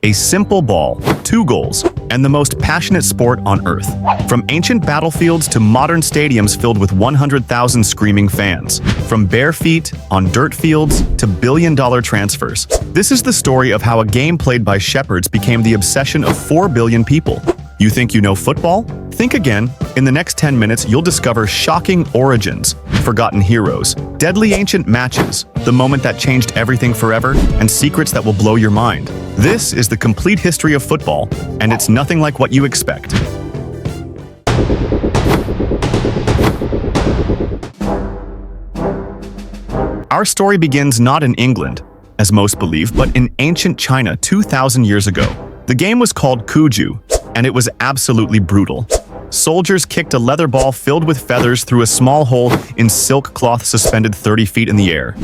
A simple ball, 2 goals, and the most passionate sport on earth. From ancient battlefields to modern stadiums filled with 100,000 screaming fans. From bare feet on dirt fields to billion-dollar transfers. This is the story of how a game played by shepherds became the obsession of 4 billion people. You think you know football? Think again. In the next 10 minutes, you'll discover shocking origins, forgotten heroes, deadly ancient matches, the moment that changed everything forever, and secrets that will blow your mind. This is the complete history of football, and it's nothing like what you expect. Our story begins not in England, as most believe, but in ancient China 2,000 years ago. The game was called Cuju, and it was absolutely brutal. Soldiers kicked a leather ball filled with feathers through a small hole in silk cloth suspended 30 feet in the air.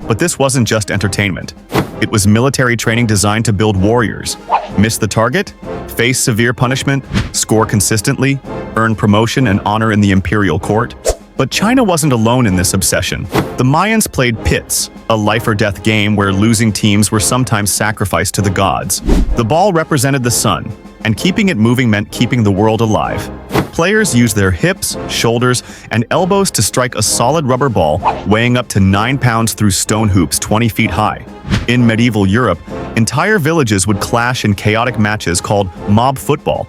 But this wasn't just entertainment. It was military training designed to build warriors. Miss the target? Face severe punishment? Score consistently? Earn promotion and honor in the imperial court? But China wasn't alone in this obsession. The Mayans played Pitz, a life-or-death game where losing teams were sometimes sacrificed to the gods. The ball represented the sun, and keeping it moving meant keeping the world alive. Players used their hips, shoulders, and elbows to strike a solid rubber ball weighing up to 9 pounds through stone hoops 20 feet high. In medieval Europe, entire villages would clash in chaotic matches called mob football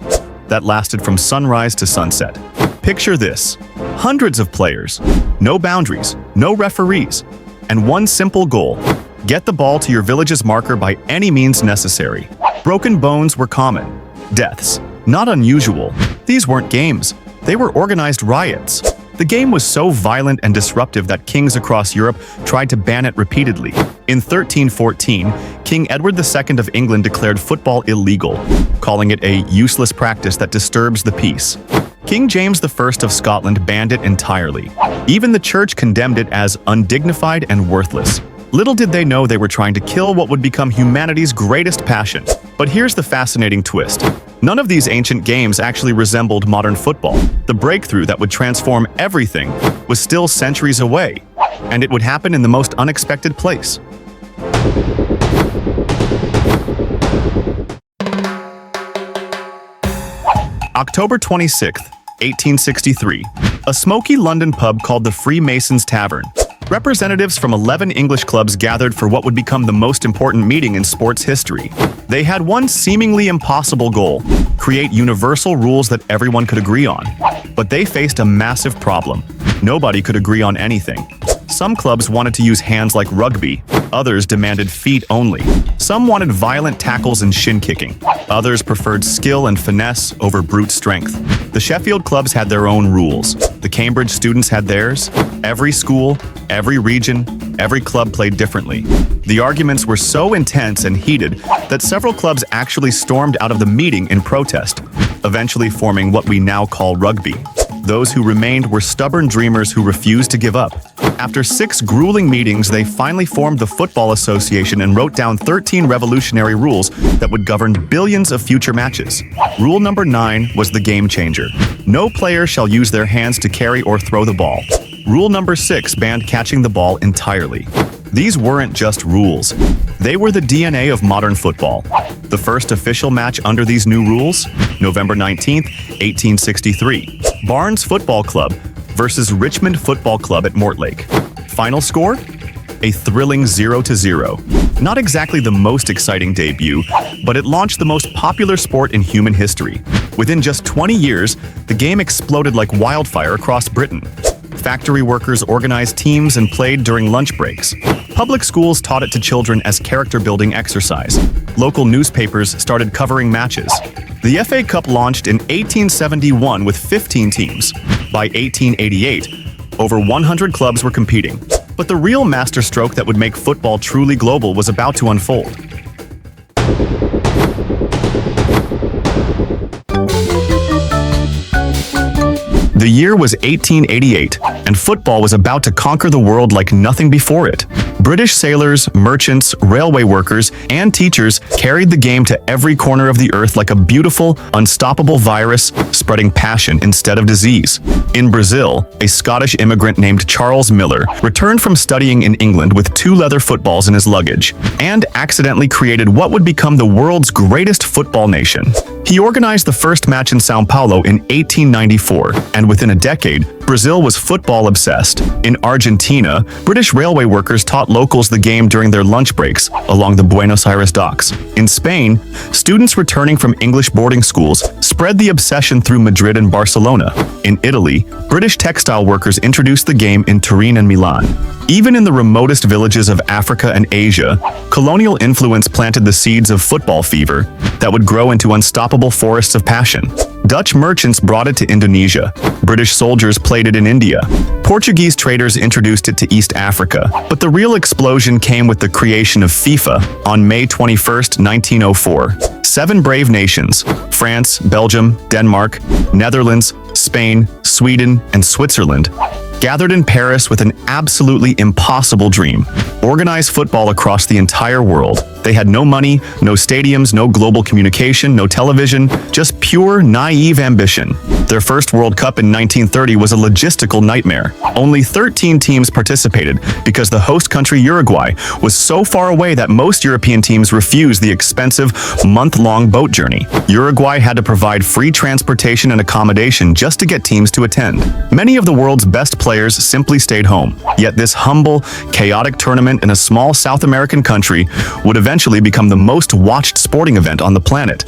that lasted from sunrise to sunset. Picture this: hundreds of players, no boundaries, no referees, and one simple goal: get the ball to your village's marker by any means necessary. Broken bones were common. Deaths, not unusual. These weren't games. They were organized riots. The game was so violent and disruptive that kings across Europe tried to ban it repeatedly. In 1314, King Edward II of England declared football illegal, calling it a useless practice that disturbs the peace. King James I of Scotland banned it entirely. Even the church condemned it as undignified and worthless. Little did they know they were trying to kill what would become humanity's greatest passion. But here's the fascinating twist. None of these ancient games actually resembled modern football. The breakthrough that would transform everything was still centuries away, and it would happen in the most unexpected place. October 26, 1863. A smoky London pub called the Freemasons' Tavern. Representatives from 11 English clubs gathered for what would become the most important meeting in sports history. They had one seemingly impossible goal: create universal rules that everyone could agree on. But they faced a massive problem. Nobody could agree on anything. Some clubs wanted to use hands like rugby. Others demanded feet only. Some wanted violent tackles and shin kicking. Others preferred skill and finesse over brute strength. The Sheffield clubs had their own rules. The Cambridge students had theirs. Every school, every region, every club played differently. The arguments were so intense and heated that several clubs actually stormed out of the meeting in protest, eventually forming what we now call rugby. Those who remained were stubborn dreamers who refused to give up. After 6 grueling meetings, they finally formed the Football Association and wrote down 13 revolutionary rules that would govern billions of future matches. Rule number 9 was the game changer. No player shall use their hands to carry or throw the ball. Rule number 6 banned catching the ball entirely. These weren't just rules. They were the DNA of modern football. The first official match under these new rules? November 19, 1863. Barnes Football Club versus Richmond Football Club at Mortlake. Final score? A thrilling 0-0. Not exactly the most exciting debut, but it launched the most popular sport in human history. Within just 20 years, the game exploded like wildfire across Britain. Factory workers organized teams and played during lunch breaks. Public schools taught it to children as character-building exercise. Local newspapers started covering matches. The FA Cup launched in 1871 with 15 teams. By 1888, over 100 clubs were competing. But the real masterstroke that would make football truly global was about to unfold. The year was 1888, and football was about to conquer the world like nothing before it. British sailors, merchants, railway workers, and teachers carried the game to every corner of the earth like a beautiful, unstoppable virus, spreading passion instead of disease. In Brazil, a Scottish immigrant named Charles Miller returned from studying in England with 2 leather footballs in his luggage and accidentally created what would become the world's greatest football nation. He organized the first match in São Paulo in 1894, and within a decade, Brazil was football obsessed. In Argentina, British railway workers taught locals the game during their lunch breaks along the Buenos Aires docks. In Spain, students returning from English boarding schools spread the obsession through Madrid and Barcelona. In Italy, British textile workers introduced the game in Turin and Milan. Even in the remotest villages of Africa and Asia, colonial influence planted the seeds of football fever that would grow into unstoppable forests of passion. Dutch merchants brought it to Indonesia. British soldiers played it in India. Portuguese traders introduced it to East Africa. But the real explosion came with the creation of FIFA on May 21, 1904. 7 brave nations, France, Belgium, Denmark, Netherlands, Spain, Sweden, and Switzerland, gathered in Paris with an absolutely impossible dream: organize football across the entire world. They had no money, no stadiums, no global communication, no television, just pure, naive ambition. Their first World Cup in 1930 was a logistical nightmare. Only 13 teams participated because the host country, Uruguay, was so far away that most European teams refused the expensive, month-long boat journey. Uruguay had to provide free transportation and accommodation just to get teams to attend. Many of the world's best players simply stayed home. Yet this humble, chaotic tournament in a small South American country would eventually become the most watched sporting event on the planet.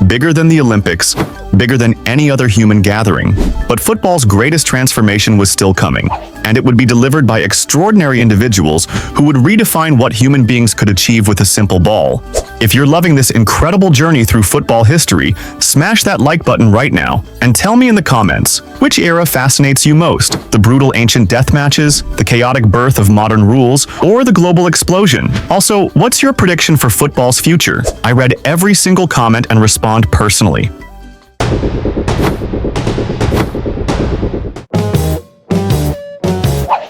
Bigger than the Olympics, bigger than any other human gathering. But football's greatest transformation was still coming, and it would be delivered by extraordinary individuals who would redefine what human beings could achieve with a simple ball. If you're loving this incredible journey through football history, smash that like button right now and tell me in the comments, which era fascinates you most? The brutal ancient death matches, the chaotic birth of modern rules, or the global explosion? Also, what's your prediction for football's future? I read every single comment and respond personally.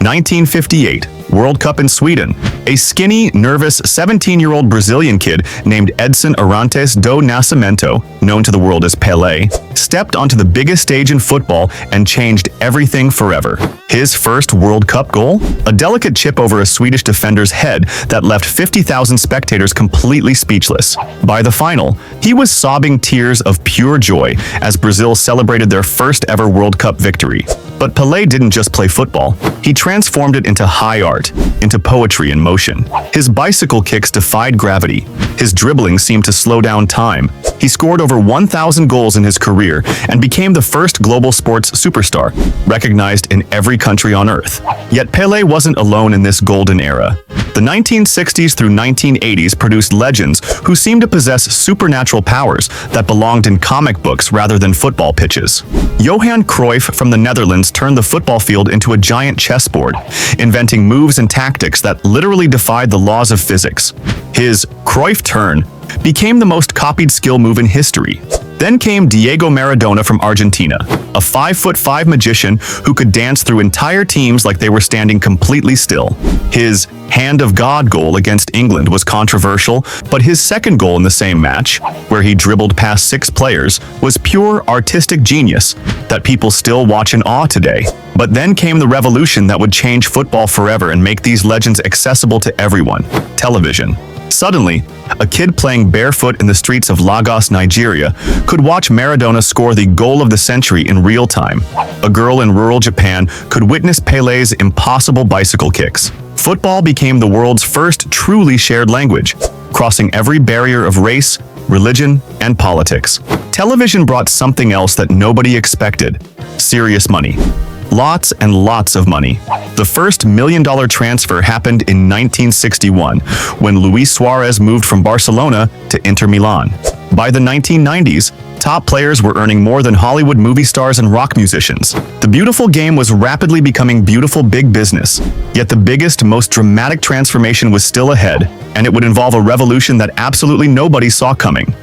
1958, World Cup in Sweden. A skinny, nervous 17-year-old Brazilian kid named Edson Arantes do Nascimento, known to the world as Pelé, stepped onto the biggest stage in football and changed everything forever. His first World Cup goal? A delicate chip over a Swedish defender's head that left 50,000 spectators completely speechless. By the final, he was sobbing tears of pure joy as Brazil celebrated their first ever World Cup victory. But Pelé didn't just play football. He transformed it into high art, into poetry in motion. His bicycle kicks defied gravity. His dribbling seemed to slow down time. He scored over 1,000 goals in his career and became the first global sports superstar, recognized in every country on earth. Yet Pelé wasn't alone in this golden era. The 1960s through 1980s produced legends who seemed to possess supernatural powers that belonged in comic books rather than football pitches. Johan Cruyff from the Netherlands turned the football field into a giant chessboard, inventing moves and tactics that literally defied the laws of physics. His Cruyff turn became the most copied skill move in history. Then came Diego Maradona from Argentina, a 5'5" magician who could dance through entire teams like they were standing completely still. His Hand of God goal against England was controversial, but his second goal in the same match, where he dribbled past 6 players, was pure artistic genius that people still watch in awe today. But then came the revolution that would change football forever and make these legends accessible to everyone: television. Suddenly, a kid playing barefoot in the streets of Lagos, Nigeria, could watch Maradona score the goal of the century in real time. A girl in rural Japan could witness Pelé's impossible bicycle kicks. Football became the world's first truly shared language, crossing every barrier of race, religion, and politics. Television brought something else that nobody expected: serious money. Lots and lots of money. The first $1 million transfer happened in 1961, when Luis Suarez moved from Barcelona to Inter Milan. By the 1990s, top players were earning more than Hollywood movie stars and rock musicians. The beautiful game was rapidly becoming beautiful big business. Yet the biggest, most dramatic transformation was still ahead, and it would involve a revolution that absolutely nobody saw coming.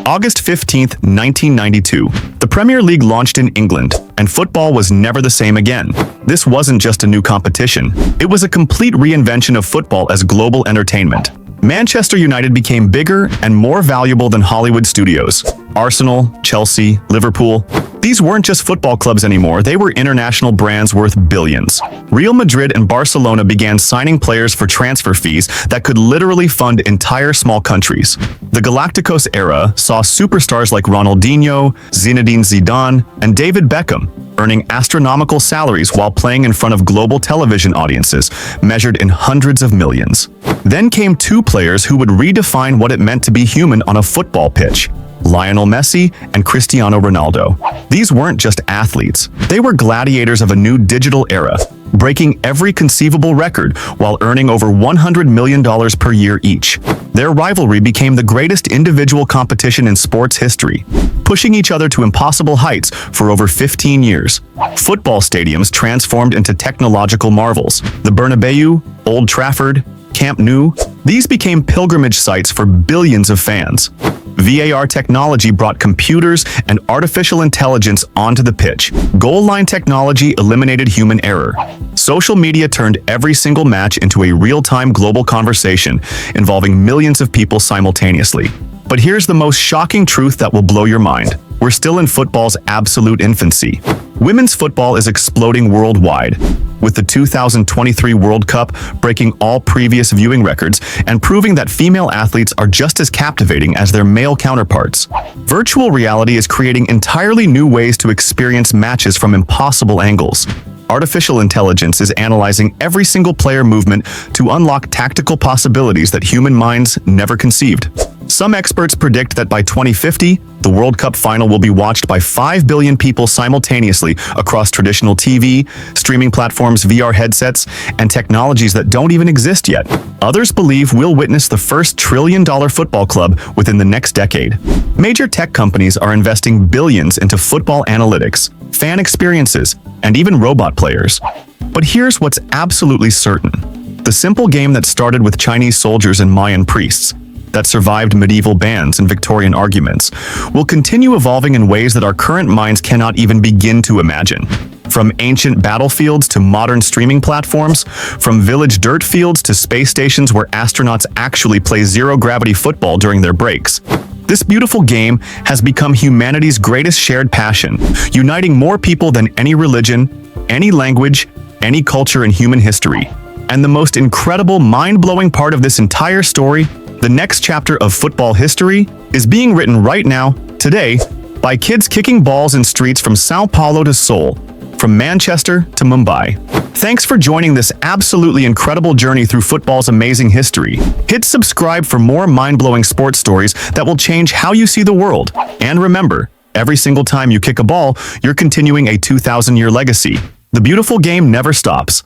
August 15, 1992. The Premier League launched in England, and football was never the same again. This wasn't just a new competition. It was a complete reinvention of football as global entertainment. Manchester United became bigger and more valuable than Hollywood studios. Arsenal, Chelsea, Liverpool. These weren't just football clubs anymore, they were international brands worth billions. Real Madrid and Barcelona began signing players for transfer fees that could literally fund entire small countries. The Galacticos era saw superstars like Ronaldinho, Zinedine Zidane, and David Beckham earning astronomical salaries while playing in front of global television audiences, measured in hundreds of millions. Then came two players who would redefine what it meant to be human on a football pitch: Lionel Messi and Cristiano Ronaldo. These weren't just athletes, they were gladiators of a new digital era, breaking every conceivable record while earning over $100 million per year each. Their rivalry became the greatest individual competition in sports history, pushing each other to impossible heights for over 15 years. Football stadiums transformed into technological marvels. The Bernabeu, Old Trafford, Camp Nou, these became pilgrimage sites for billions of fans. VAR technology brought computers and artificial intelligence onto the pitch. Goal line technology eliminated human error. Social media turned every single match into a real-time global conversation involving millions of people simultaneously. But here's the most shocking truth that will blow your mind. We're still in football's absolute infancy. Women's football is exploding worldwide, with the 2023 World Cup breaking all previous viewing records and proving that female athletes are just as captivating as their male counterparts. Virtual reality is creating entirely new ways to experience matches from impossible angles. Artificial intelligence is analyzing every single player movement to unlock tactical possibilities that human minds never conceived. Some experts predict that by 2050, the World Cup final will be watched by 5 billion people simultaneously across traditional TV, streaming platforms, VR headsets, and technologies that don't even exist yet. Others believe we'll witness the first trillion-dollar football club within the next decade. Major tech companies are investing billions into football analytics, fan experiences, and even robot players. But here's what's absolutely certain. The simple game that started with Chinese soldiers and Mayan priests, that survived medieval bans and Victorian arguments, will continue evolving in ways that our current minds cannot even begin to imagine. From ancient battlefields to modern streaming platforms, from village dirt fields to space stations where astronauts actually play zero-gravity football during their breaks. This beautiful game has become humanity's greatest shared passion, uniting more people than any religion, any language, any culture in human history. And the most incredible, mind-blowing part of this entire story: the next chapter of football history is being written right now, today, by kids kicking balls in streets from Sao Paulo to Seoul, from Manchester to Mumbai. Thanks for joining this absolutely incredible journey through football's amazing history. Hit subscribe for more mind-blowing sports stories that will change how you see the world. And remember, every single time you kick a ball, you're continuing a 2,000-year legacy. The beautiful game never stops.